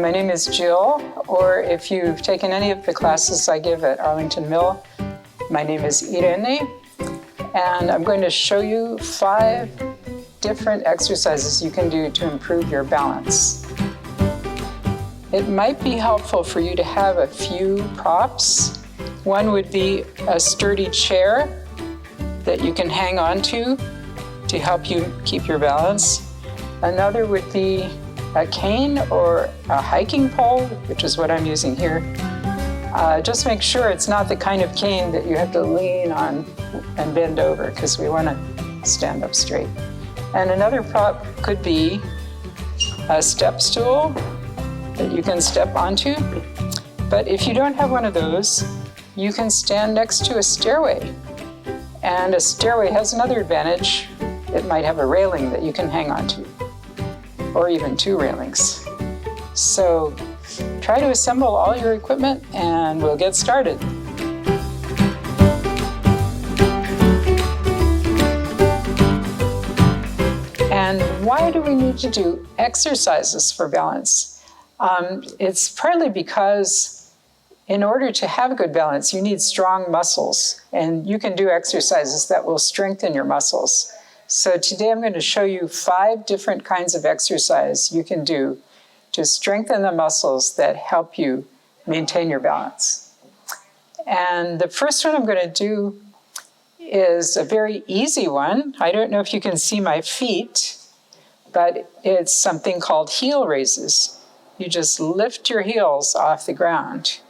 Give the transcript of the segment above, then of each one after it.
my name is Jill, or if you've taken any of the classes I give at Arlington Mill, my name is Irene, and I'm going to show you 5 different exercises you can do to improve your balance. It might be helpful for you to have a few props. One would be a sturdy chair that you can hang on to help you keep your balance. Another would be a cane or a hiking pole, which is what I'm using here. Just make sure it's not the kind of cane that you have to lean on and bend over, because we want to stand up straight. And another prop could be a step stool that you can step onto. But if you don't have one of those, you can stand next to a stairway. And a stairway has another advantage. It might have a railing that you can hang onto, or even 2 railings. So try to assemble all your equipment and we'll get started. And why do we need to do exercises for balance? It's partly because in order to have good balance, you need strong muscles, and you can do exercises that will strengthen your muscles. So today I'm going to show you 5 different kinds of exercise you can do to strengthen the muscles that help you maintain your balance. And the first one I'm going to do is a very easy one. I don't know if you can see my feet, but it's something called heel raises. You just lift your heels off the ground.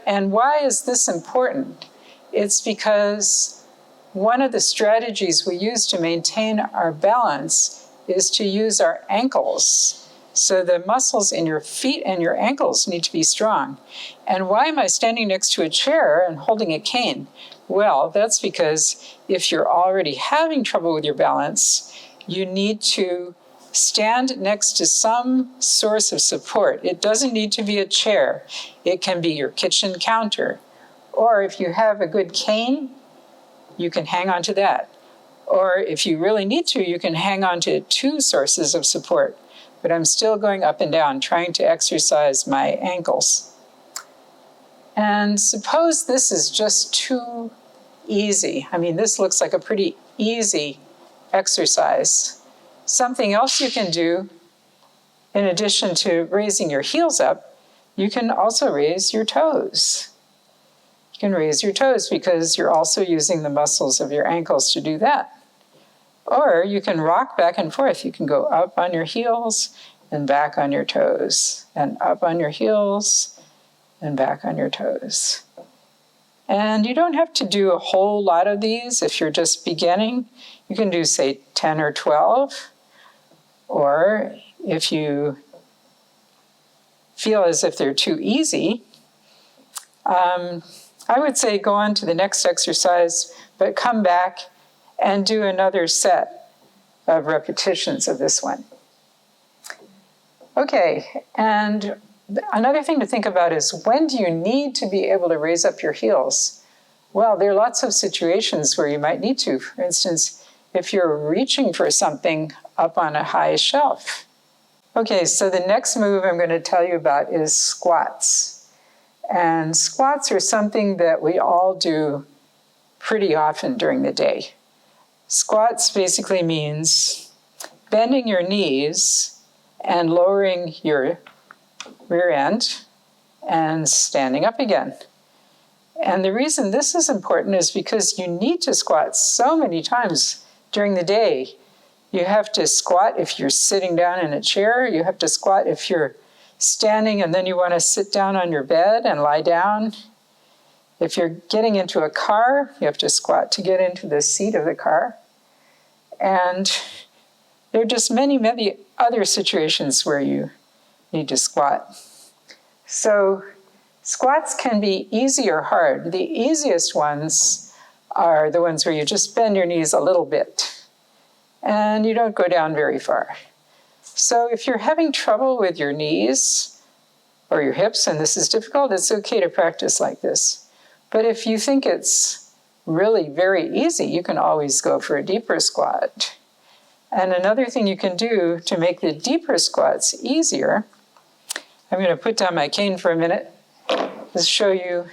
And why is this important? It's because one of the strategies we use to maintain our balance is to use our ankles. So the muscles in your feet and your ankles need to be strong. And why am I standing next to a chair and holding a cane? Well, that's because if you're already having trouble with your balance, you need to stand next to some source of support. It doesn't need to be a chair. It can be your kitchen counter. Or if you have a good cane, you can hang on to that. Or if you really need to, you can hang on to 2 sources of support. But I'm still going up and down, trying to exercise my ankles. And suppose this is just too easy. I mean, this looks like a pretty easy exercise. Something else you can do, in addition to raising your heels up, you can also raise your toes. You can raise your toes because you're also using the muscles of your ankles to do that. Or you can rock back and forth. You can go up on your heels and back on your toes, and up on your heels and back on your toes. And you don't have to do a whole lot of these if you're just beginning. You can do, say, 10 or 12. Or if you feel as if they're too easy, I would say go on to the next exercise, but come back and do another set of repetitions of this one. Okay, and another thing to think about is, when do you need to be able to raise up your heels? Well, there are lots of situations where you might need to. For instance, if you're reaching for something up on a high shelf. Okay, so the next move I'm going to tell you about is squats. And squats are something that we all do pretty often during the day. Squats basically means bending your knees and lowering your rear end and standing up again. And the reason this is important is because you need to squat so many times during the day. You have to squat if you're sitting down in a chair. You have to squat if you're standing and then you want to sit down on your bed and lie down. If you're getting into a car, you have to squat to get into the seat of the car. And there are just many, many other situations where you need to squat. So squats can be easy or hard. The easiest ones are the ones where you just bend your knees a little bit and you don't go down very far. So if you're having trouble with your knees or your hips, and this is difficult, it's okay to practice like this. But if you think it's really very easy, you can always go for a deeper squat. And another thing you can do to make the deeper squats easier I'm going to put down my cane for a minute to show you.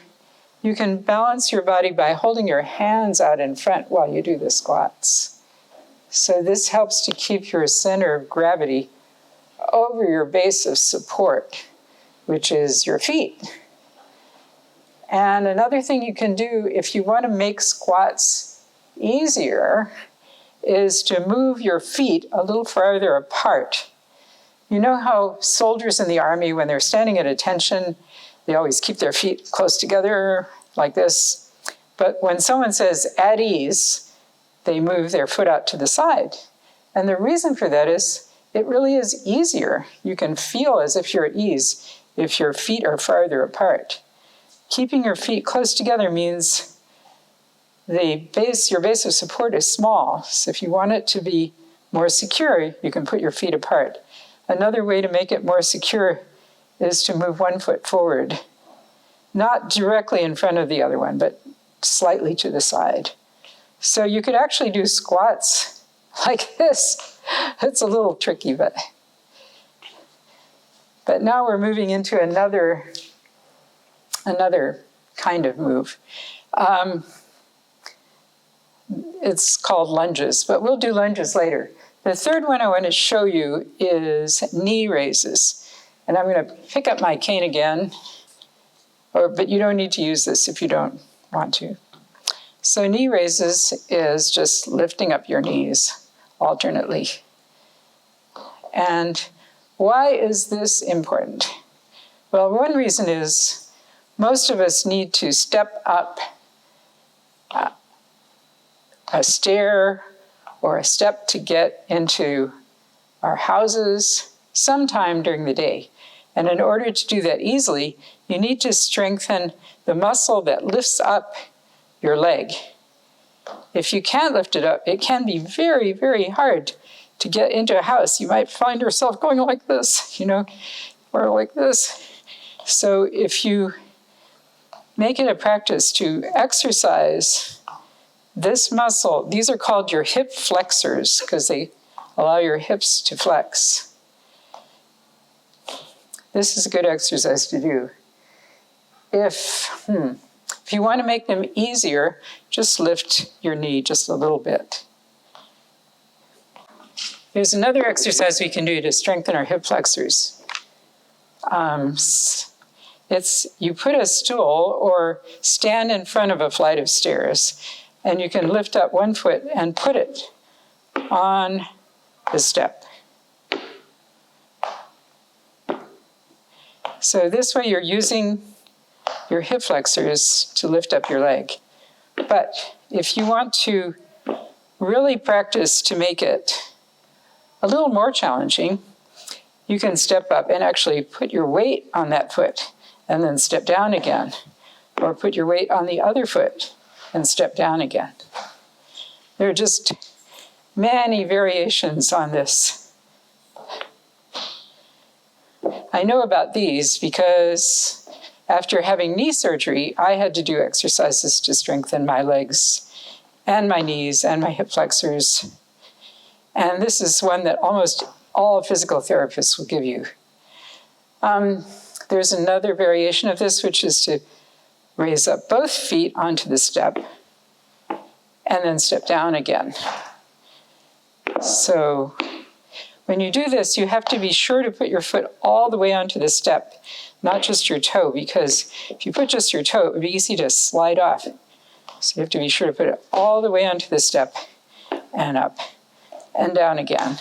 You can balance your body by holding your hands out in front while you do the squats. So this helps to keep your center of gravity over your base of support, which is your feet. And another thing you can do if you want to make squats easier is to move your feet a little farther apart. You know how soldiers in the army, when they're standing at attention, they always keep their feet close together like this. But when someone says at ease, they move their foot out to the side. And the reason for that is it really is easier. You can feel as if you're at ease if your feet are farther apart. Keeping your feet close together means your base of support is small. So if you want it to be more secure, you can put your feet apart. Another way to make it more secure is to move one foot forward, not directly in front of the other one, but slightly to the side. So you could actually do squats like this. It's a little tricky, but now we're moving into another kind of move. It's called lunges, but we'll do lunges later. The third one I want to show you is knee raises. And I'm going to pick up my cane again, but you don't need to use this if you don't want to. So knee raises is just lifting up your knees alternately. And why is this important? Well, one reason is most of us need to step up a stair or a step to get into our houses sometime during the day. And in order to do that easily, you need to strengthen the muscle that lifts up your leg. If you can't lift it up, it can be very, very hard to get into a house. You might find yourself going like this, or like this. So if you make it a practice to exercise this muscle, these are called your hip flexors because they allow your hips to flex. This is a good exercise to do. If you want to make them easier, just lift your knee just a little bit. There's another exercise we can do to strengthen our hip flexors. You put a stool or stand in front of a flight of stairs, and you can lift up one foot and put it on the step. So this way you're using your hip flexors to lift up your leg. But if you want to really practice to make it a little more challenging, you can step up and actually put your weight on that foot and then step down again. Or put your weight on the other foot and step down again. There are just many variations on this. I know about these because after having knee surgery, I had to do exercises to strengthen my legs and my knees and my hip flexors. And this is one that almost all physical therapists will give you. There's another variation of this, which is to raise up both feet onto the step and then step down again. So when you do this, you have to be sure to put your foot all the way onto the step, not just your toe, because if you put just your toe, it would be easy to slide off. So you have to be sure to put it all the way onto the step and up and down again.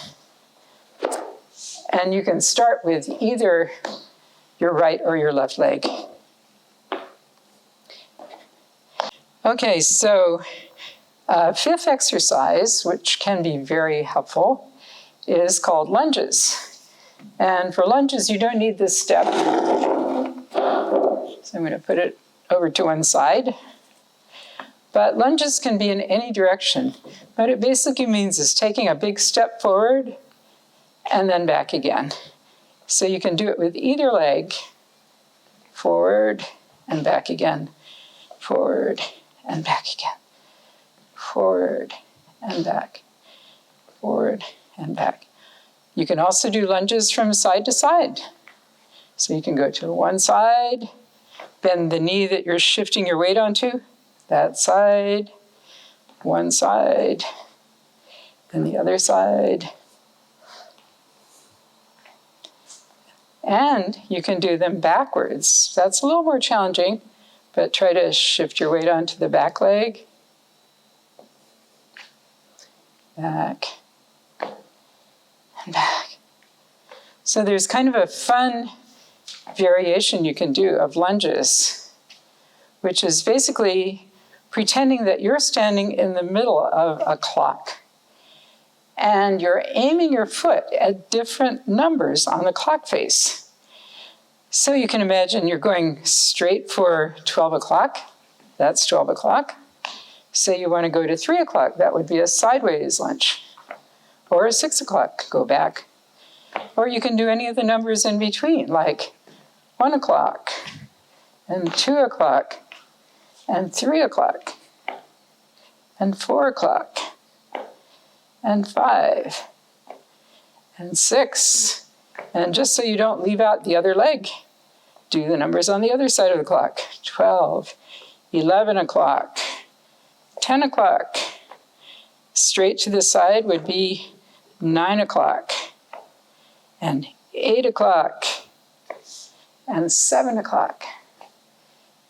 And you can start with either your right or your left leg. Okay, so fifth exercise, which can be very helpful, is called lunges. And for lunges, you don't need this step. So I'm going to put it over to one side. But lunges can be in any direction. What it basically means is taking a big step forward and then back again. So you can do it with either leg, forward and back again, forward and back again, forward and back, forward and back. You can also do lunges from side to side. So you can go to one side, bend the knee that you're shifting your weight onto, that side, one side, then the other side. And you can do them backwards. That's a little more challenging, but try to shift your weight onto the back leg. Back and back. So there's kind of a fun variation you can do of lunges, which is basically pretending that you're standing in the middle of a clock and you're aiming your foot at different numbers on the clock face. So you can imagine you're going straight for 12 o'clock. That's 12 o'clock. Say you want to go to 3 o'clock. That would be a sideways lunge. Or 6 o'clock, go back. Or you can do any of the numbers in between, like 1 o'clock, and 2 o'clock, and 3 o'clock, and 4 o'clock, and 5, and 6. And just so you don't leave out the other leg, do the numbers on the other side of the clock. 12, 11 o'clock, 10 o'clock. Straight to the side would be 9 o'clock, and 8 o'clock, and 7 o'clock,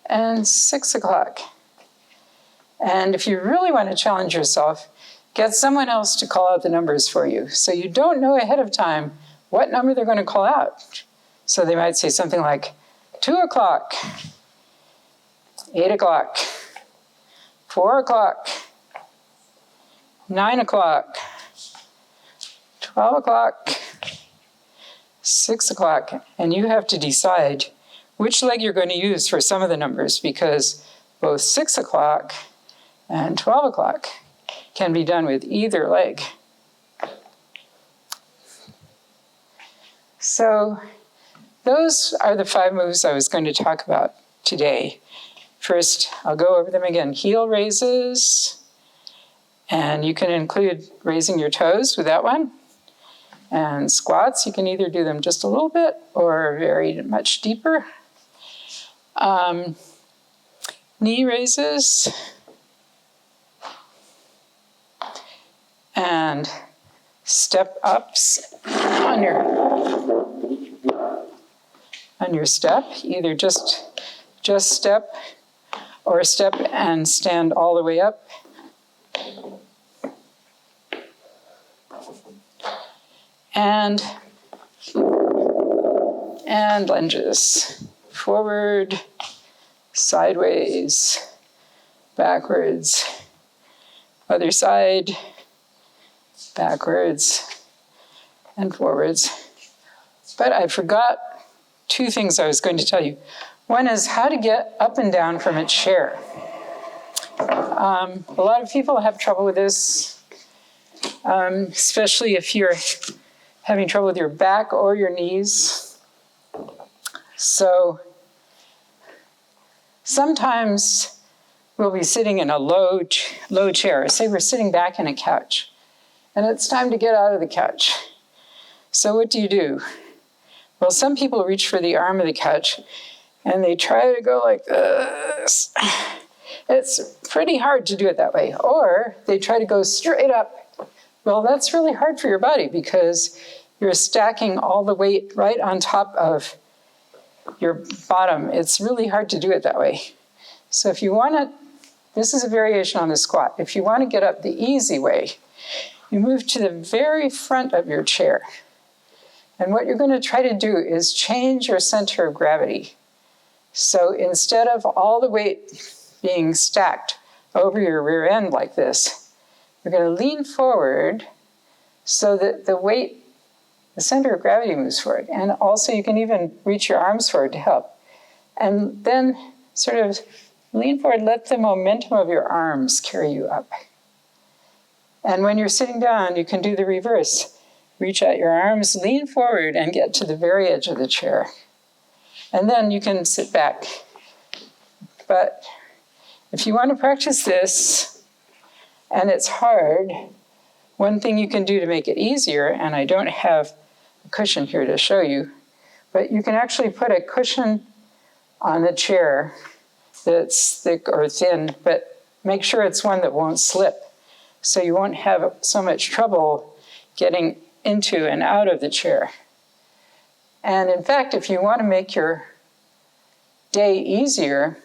and 6 o'clock. And if you really want to challenge yourself, get someone else to call out the numbers for you. So you don't know ahead of time what number they're going to call out. So they might say something like 2 o'clock, 8 o'clock, 4 o'clock, 9 o'clock, 12 o'clock, 6 o'clock, and you have to decide which leg you're going to use for some of the numbers, because both 6 o'clock and 12 o'clock can be done with either leg. So those are the 5 moves I was going to talk about today. First, I'll go over them again. Heel raises, and you can include raising your toes with that one. And squats, you can either do them just a little bit or very much deeper. Knee raises. And step ups on your step, either just step or step and stand all the way up. And lunges. Forward, sideways, backwards, other side, backwards, and forwards. But I forgot 2 things I was going to tell you. One is how to get up and down from a chair. A lot of people have trouble with this, especially if you're having trouble with your back or your knees. So sometimes we'll be sitting in a low chair. Say we're sitting back in a couch, and it's time to get out of the couch. So what do? Well, some people reach for the arm of the couch, and they try to go like this. It's pretty hard to do it that way. Or they try to go straight up. Well, that's really hard for your body because you're stacking all the weight right on top of your bottom. It's really hard to do it that way. So if you want to, this is a variation on the squat. If you want to get up the easy way, you move to the very front of your chair. And what you're going to try to do is change your center of gravity. So instead of all the weight being stacked over your rear end like this, you're going to lean forward so that the center of gravity moves forward. And also you can even reach your arms forward to help. And then sort of lean forward, let the momentum of your arms carry you up. And when you're sitting down, you can do the reverse. Reach out your arms, lean forward, and get to the very edge of the chair. And then you can sit back. But if you want to practice this, and it's hard, one thing you can do to make it easier, and I don't have a cushion here to show you, But you can actually put a cushion on the chair that's thick or thin, but make sure it's one that won't slip, so you won't have so much trouble getting into and out of the chair. And in fact, if you want to make your day easier,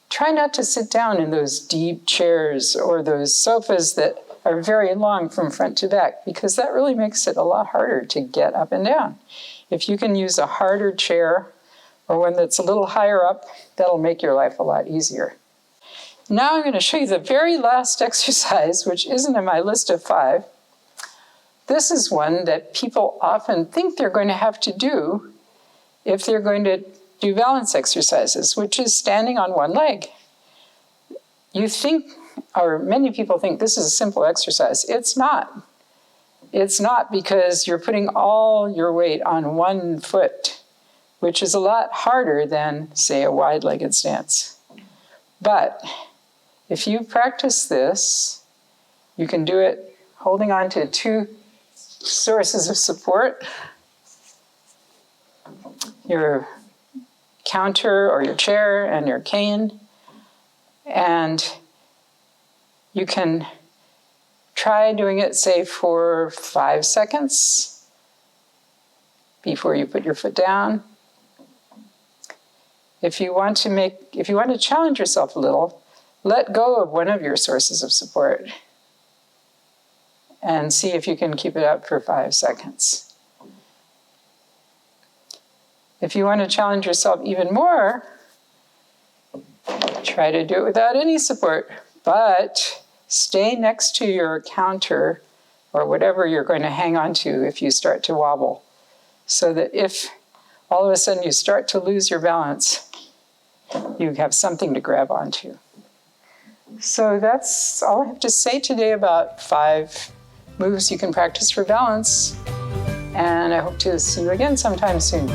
try not to sit down in those deep chairs or those sofas that are very long from front to back, because that really makes it a lot harder to get up and down. If you can use a harder chair or one that's a little higher up, that'll make your life a lot easier. Now I'm going to show you the very last exercise, which isn't in my list of 5. This is one that people often think they're going to have to do if they're going to do balance exercises, which is standing on one leg. You think, or many people think, this is a simple exercise. It's not. It's not, because you're putting all your weight on one foot, which is a lot harder than, say, a wide-legged stance. But if you practice this, you can do it holding on to 2 sources of support, your counter or your chair and your cane, and you can try doing it, say, for 5 seconds before you put your foot down. If you want to challenge yourself a little, let go of one of your sources of support and see if you can keep it up for 5 seconds. If you want to challenge yourself even more, try to do it without any support, but stay next to your counter or whatever you're going to hang on to if you start to wobble, so that if all of a sudden you start to lose your balance, you have something to grab onto. So that's all I have to say today about 5 moves you can practice for balance, and I hope to see you again sometime soon.